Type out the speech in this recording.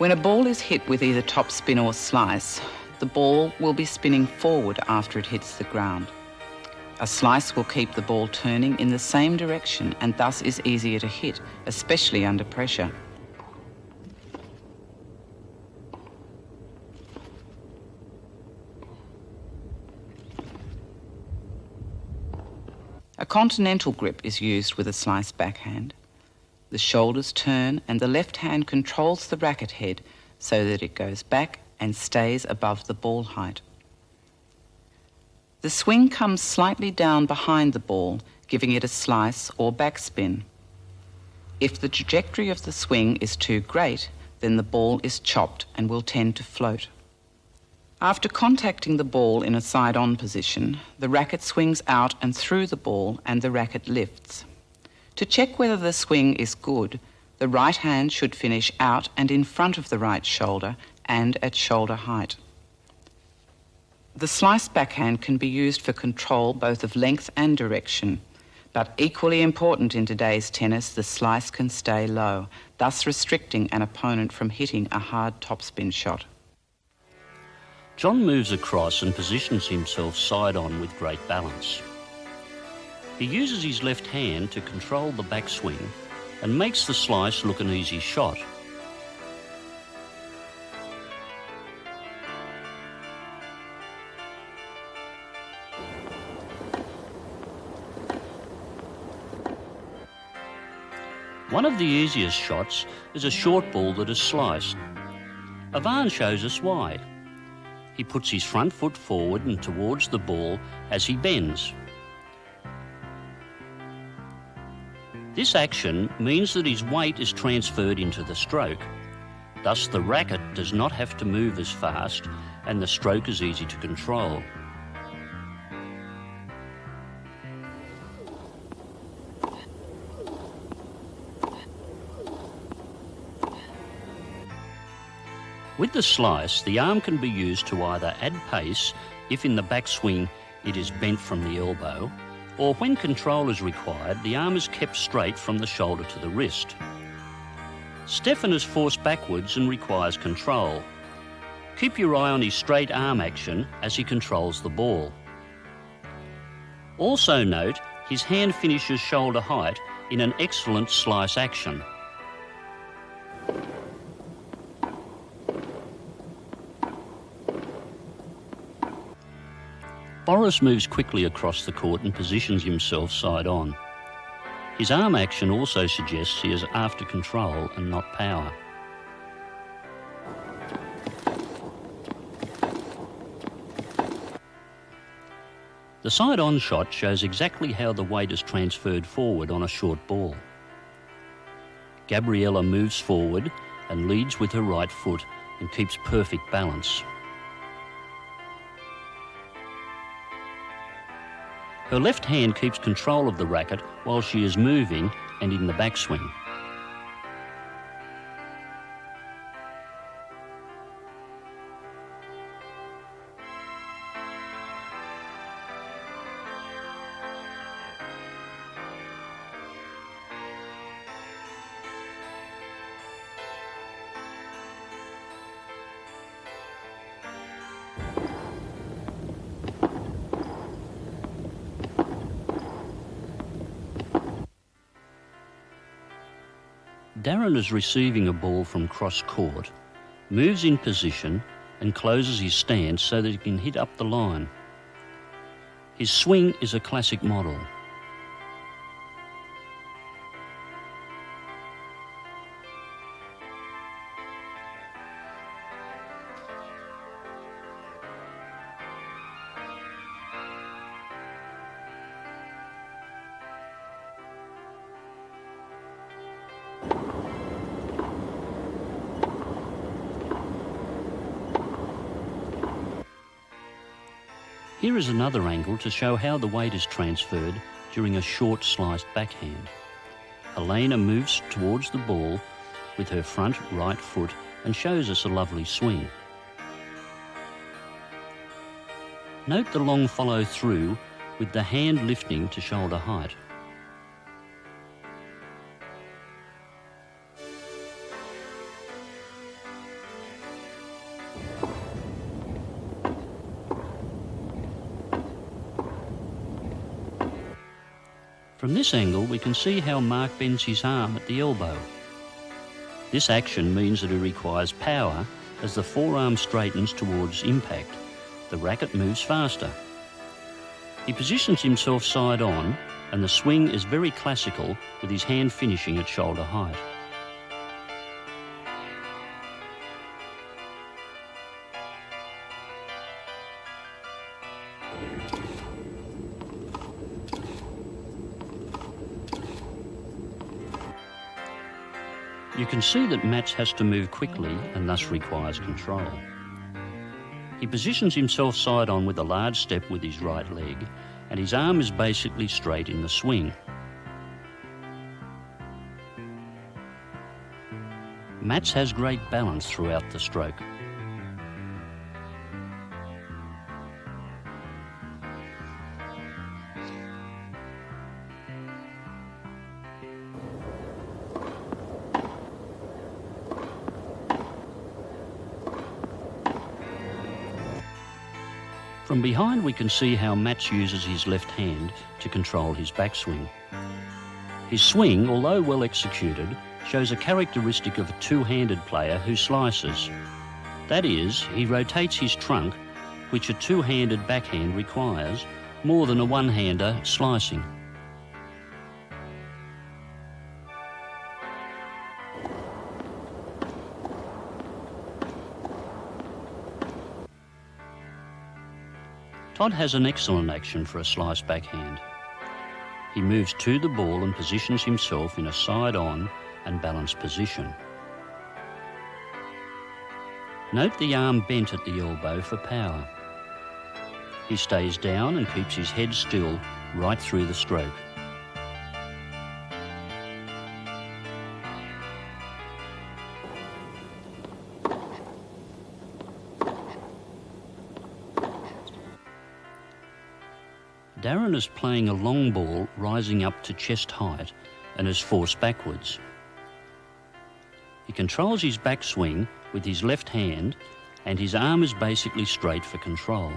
When a ball is hit with either topspin or slice, the ball will be spinning forward after it hits the ground. A slice will keep the ball turning in the same direction and thus is easier to hit, especially under pressure. A continental grip is used with a slice backhand. The shoulders turn and the left hand controls the racket head so that it goes back and stays above the ball height. The swing comes slightly down behind the ball, giving it a slice or backspin. If the trajectory of the swing is too great, then the ball is chopped and will tend to float. After contacting the ball in a side-on position, the racket swings out and through the ball and the racket lifts. To check whether the swing is good, the right hand should finish out and in front of the right shoulder and at shoulder height. The slice backhand can be used for control both of length and direction, but equally important in today's tennis, the slice can stay low, thus restricting an opponent from hitting a hard topspin shot. John moves across and positions himself side-on with great balance. He uses his left hand to control the backswing and makes the slice look an easy shot. One of the easiest shots is a short ball that is sliced. Ivan shows us why. He puts his front foot forward and towards the ball as he bends. This action means that his weight is transferred into the stroke. Thus the racket does not have to move as fast and the stroke is easy to control. With the slice, the arm can be used to either add pace if in the backswing it is bent from the elbow, or when control is required, the arm is kept straight from the shoulder to the wrist. Stefan is forced backwards and requires control. Keep your eye on his straight arm action as he controls the ball. Also note, his hand finishes shoulder height in an excellent slice action. Boris moves quickly across the court and positions himself side-on. His arm action also suggests he is after control and not power. The side-on shot shows exactly how the weight is transferred forward on a short ball. Gabriela moves forward and leads with her right foot and keeps perfect balance. Her left hand keeps control of the racket while she is moving and in the backswing. Darren is receiving a ball from cross court, moves in position and closes his stance so that he can hit up the line. His swing is a classic model. Here is another angle to show how the weight is transferred during a short sliced backhand. Helena moves towards the ball with her front right foot and shows us a lovely swing. Note the long follow through with the hand lifting to shoulder height. From this angle we can see how Mark bends his arm at the elbow. This action means that he requires power as the forearm straightens towards impact. The racket moves faster. He positions himself side on and the swing is very classical with his hand finishing at shoulder height. You can see that Mats has to move quickly and thus requires control. He positions himself side on with a large step with his right leg and his arm is basically straight in the swing. Mats has great balance throughout the stroke. From behind we can see how Mats uses his left hand to control his backswing. His swing, although well executed, shows a characteristic of a two-handed player who slices. That is, he rotates his trunk, which a two-handed backhand requires, more than a one-hander slicing. Todd has an excellent action for a slice backhand. He moves to the ball and positions himself in a side-on and balanced position. Note the arm bent at the elbow for power. He stays down and keeps his head still right through the stroke. Darren is playing a long ball rising up to chest height and is forced backwards. He controls his backswing with his left hand and his arm is basically straight for control.